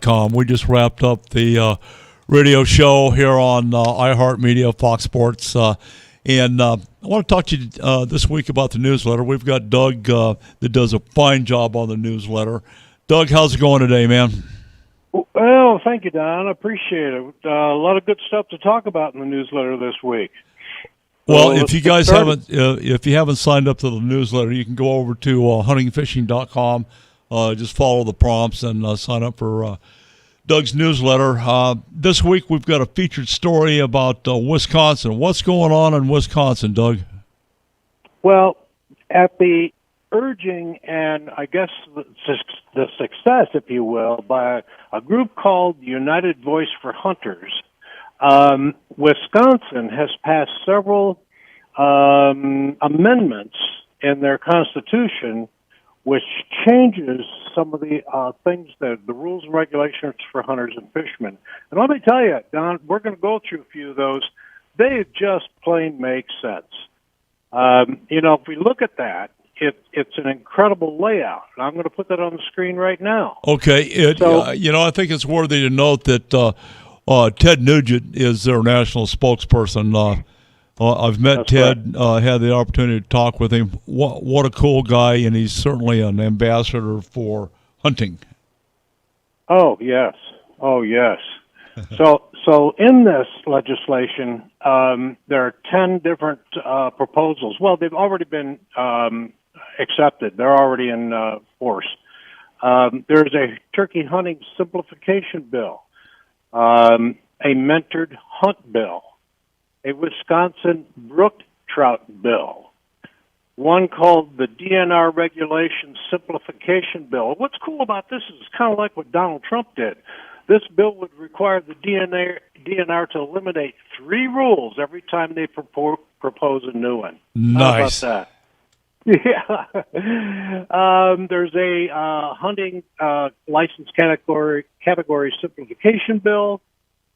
iHeartMedia.com. We just wrapped up the radio show here on iHeartMedia, Fox Sports. And I want to talk to you this week about the newsletter. We've got Doug that does a fine job on the newsletter. Doug, how's it going today, man? Well, thank you, Don. I appreciate it. A lot of good stuff to talk about in the newsletter this week. Well, if you guys haven't signed up to the newsletter, you can go over to huntingfishing.com. Just follow the prompts and sign up for Doug's newsletter. This week we've got a featured story about Wisconsin. What's going on in Wisconsin, Doug? Well, at the urging and I guess the success, if you will, by a group called United Voice for Hunters, Wisconsin has passed several amendments in their constitution which changes some of the things, the rules and regulations for hunters and fishermen. And let me tell you, Don, we're going to go through a few of those. They just plain make sense. If we look at that, it's an incredible layout. And I'm going to put that on the screen right now. Okay. I think it's worthy to note that Ted Nugent is their national spokesperson. I've met That's Ted, had the opportunity to talk with him. What a cool guy, and he's certainly an ambassador for hunting. Oh, yes. So in this legislation, there are 10 different proposals. Well, they've already been accepted. They're already in force. There's a turkey hunting simplification bill, a mentored hunt bill, a Wisconsin brook trout bill, one called the DNR Regulation Simplification Bill. What's cool about this is it's kind of like what Donald Trump did. This bill would require the DNR to eliminate 3 rules every time they propose a new one. Nice. How about that? Yeah. There's a hunting license category simplification bill,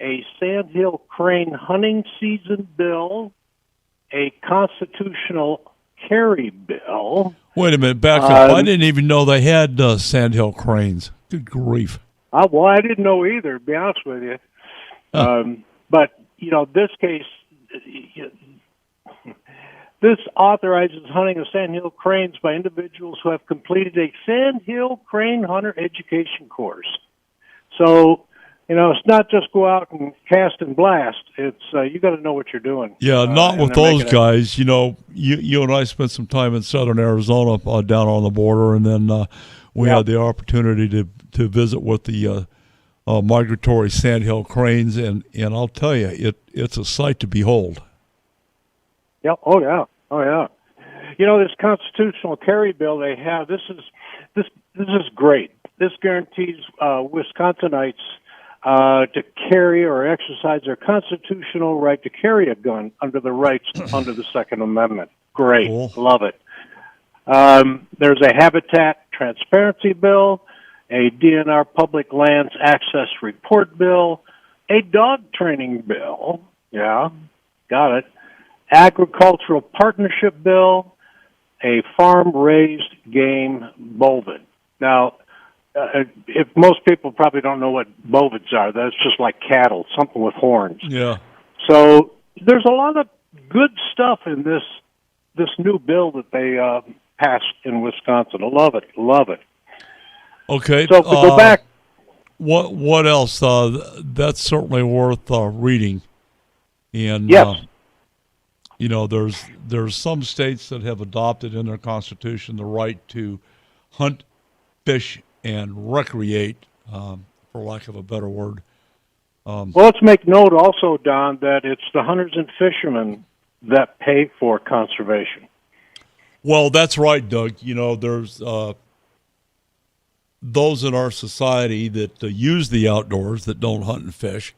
a sandhill crane hunting season bill, a constitutional carry bill. Wait a minute, back up. I didn't even know they had sandhill cranes. Good grief. Well, I didn't know either, to be honest with you. But, this case, this authorizes hunting of sandhill cranes by individuals who have completed a sandhill crane hunter education course. So, it's not just go out and cast and blast. It's you got to know what you're doing. Yeah, not with those guys. You and I spent some time in southern Arizona down on the border, and then we had the opportunity to visit with the migratory sandhill cranes, and I'll tell you, it's a sight to behold. Yeah. Oh yeah. This constitutional carry bill they have. This is great. This guarantees Wisconsinites to carry or exercise their constitutional right to carry a gun under the rights under the Second Amendment. Great. Cool. Love it. There's a habitat transparency bill, a DNR public lands access report bill, a dog training bill. Yeah, got it. Agricultural partnership bill, a farm-raised game bovid. Now, if most people probably don't know what bovids are, that's just like cattle, something with horns. Yeah. So there's a lot of good stuff in this new bill that they passed in Wisconsin. I love it. Okay. So if we go back, what else? That's certainly worth reading. And yes. There's some states that have adopted in their constitution the right to hunt, fish, and recreate, for lack of a better word. Well, let's make note also, Don, that it's the hunters and fishermen that pay for conservation. Well, that's right, Doug. There's those in our society that use the outdoors that don't hunt and fish.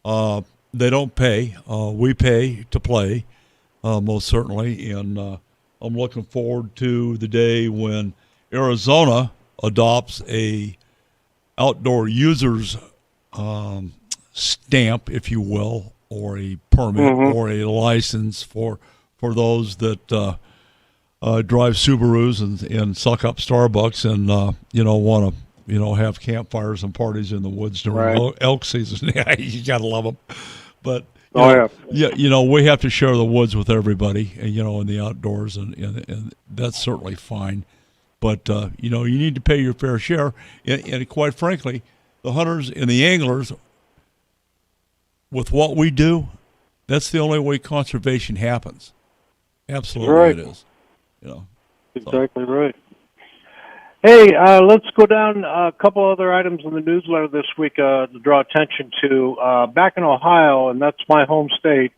They don't pay. We pay to play, most certainly. And I'm looking forward to the day when Arizona adopts a outdoor users stamp, if you will, or a permit or a license for those that drive Subarus and suck up Starbucks and want to have campfires and parties in the woods during Right. elk season. Yeah, you gotta love them. But Oh, yeah. we have to share the woods with everybody, in the outdoors, and that's certainly fine. But you need to pay your fair share, and quite frankly, the hunters and the anglers, with what we do, that's the only way conservation happens. Absolutely, Right. it is. Exactly right. Hey, let's go down a couple other items in the newsletter this week to draw attention to. Back in Ohio, and that's my home state,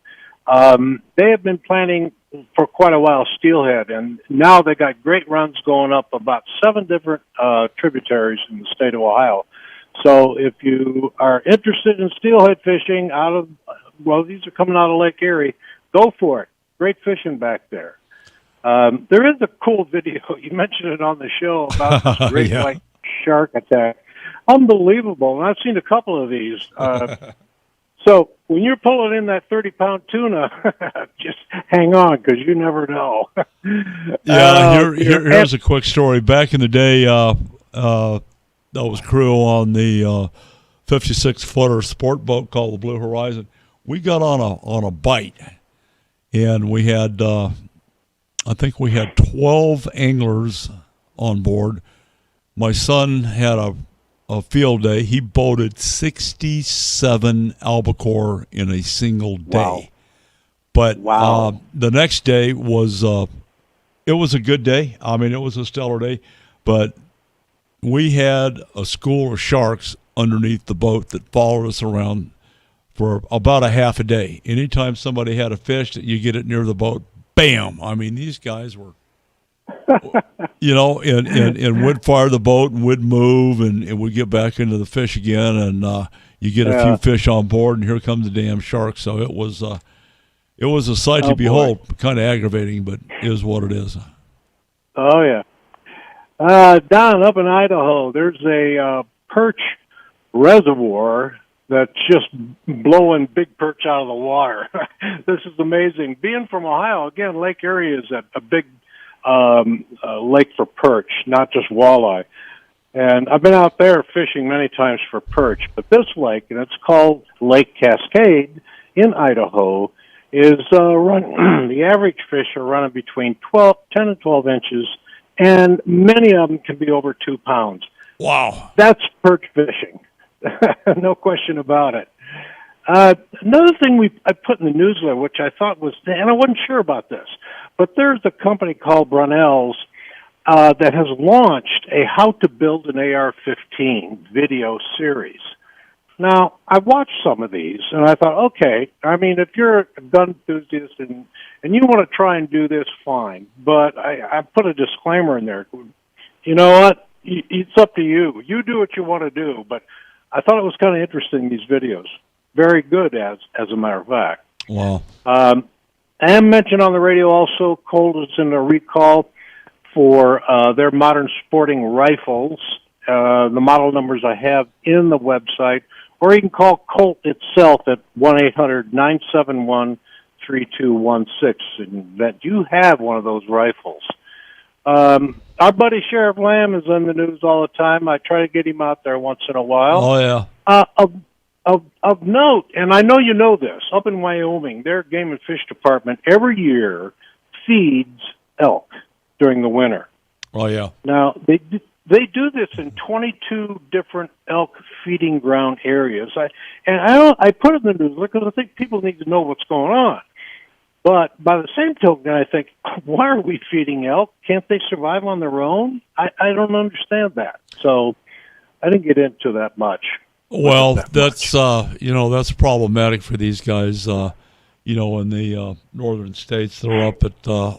they have been planning for quite a while steelhead, and now they got great runs going up about 7 different tributaries in the state of Ohio. So if you are interested in steelhead fishing these are coming out of Lake Erie, go for it. Great fishing back there. There is a cool video. You mentioned it on the show about this great Yeah. white shark attack. Unbelievable. And I've seen a couple of these. So when you're pulling in that 30-pound tuna, just hang on because you never know. Yeah, here's a quick story. Back in the day, that was crew on the 56-footer sport boat called the Blue Horizon. We got on a bite, and we had I think we had 12 anglers on board. My son had a field day. He boated 67 albacore in a single day. Wow. But Wow. the next day was it was a good day. I mean, it was a stellar day, but we had a school of sharks underneath the boat that followed us around for about a half a day. Anytime somebody had a fish that you get it near the boat, bam! I mean, these guys were, and would fire the boat and would move and would get back into the fish again, and you get a few fish on board, and here comes the damn shark. So it was a sight to behold. Kind of aggravating, but it is what it is. Oh, yeah. Down up in Idaho, there's a perch reservoir that's just blowing big perch out of the water. This is amazing. Being from Ohio, again, Lake Erie is a big lake for perch, not just walleye. And I've been out there fishing many times for perch, but this lake, and it's called Lake Cascade in Idaho, is the average fish are running between 10 and 12 inches, and many of them can be over 2 pounds. Wow. That's perch fishing. No question about it. Another thing I put in the newsletter, which I thought was, and I wasn't sure about this, but there's a company called Brunel's that has launched a How to Build an AR-15 video series. Now, I watched some of these, and I thought, okay, I mean, if you're a gun enthusiast and you want to try and do this, fine. But I put a disclaimer in there. You know what? It's up to you. You do what you want to do. But I thought it was kind of interesting, these videos. Very good, as a matter of fact. Wow. And mentioned on the radio also, Colt is in a recall for their modern sporting rifles. The model numbers I have in the website, or you can call Colt itself at 1-800-971-3216, and that you have one of those rifles. Our buddy Sheriff Lamb is in the news all the time. I try to get him out there once in a while. Oh, yeah. Of note, and I know you know this, up in Wyoming, their Game and Fish Department every year feeds elk during the winter. Oh, yeah. Now, they do this in 22 different elk feeding ground areas. I put it in the news because I think people need to know what's going on. But by the same token, I think, why are we feeding elk? Can't they survive on their own? I don't understand that. So I didn't get into that much. Well, that's that's problematic for these guys. In the northern states, they're up at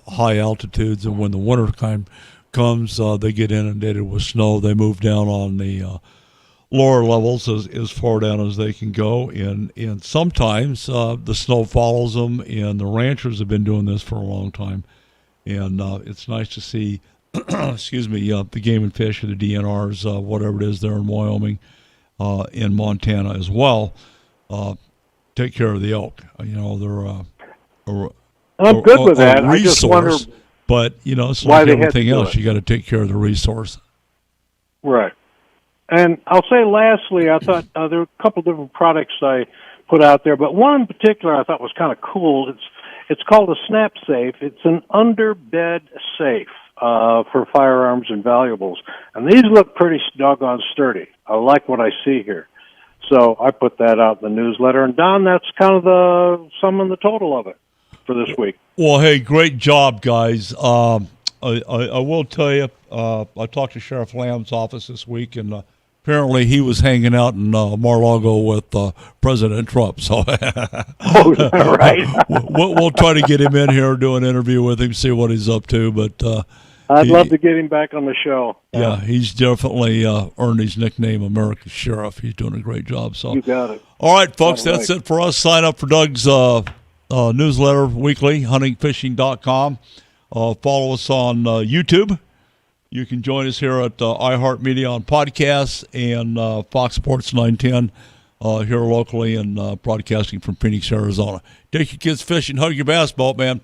high altitudes, and when the winter time comes, they get inundated with snow. They move down on the lower levels as far down as they can go, and sometimes the snow follows them. And the ranchers have been doing this for a long time, and it's nice to see, the Game and Fish or the DNRs, whatever it is, there in Wyoming. In Montana as well, take care of the elk. They're I'm good with that. I just wonder, but it's why like they had everything to do else. it. You got to take care of the resource. Right. And I'll say lastly, I thought there were a couple different products I put out there, but one in particular I thought was kind of cool. It's called a Snap Safe. It's an underbed safe for firearms and valuables, and these look pretty doggone sturdy. I like what I see here, so I put that out in the newsletter. And Don, that's kind of the sum and the total of it for this week. Well, hey, great job, guys. I will tell you, I talked to Sheriff Lamb's office this week, and apparently he was hanging out in Mar-a-Lago with President Trump. So Oh, is that right? we'll try to get him in here, do an interview with him, see what he's up to. But I'd love to get him back on the show. Yeah, he's definitely earned his nickname, America's Sheriff. He's doing a great job. So you got it. All right, folks, that's it for us. Sign up for Doug's newsletter weekly, huntingfishing.com. Follow us on YouTube. You can join us here at iHeartMedia on podcasts and Fox Sports 910 here locally and broadcasting from Phoenix, Arizona. Take your kids fishing, hug your bass boat, man.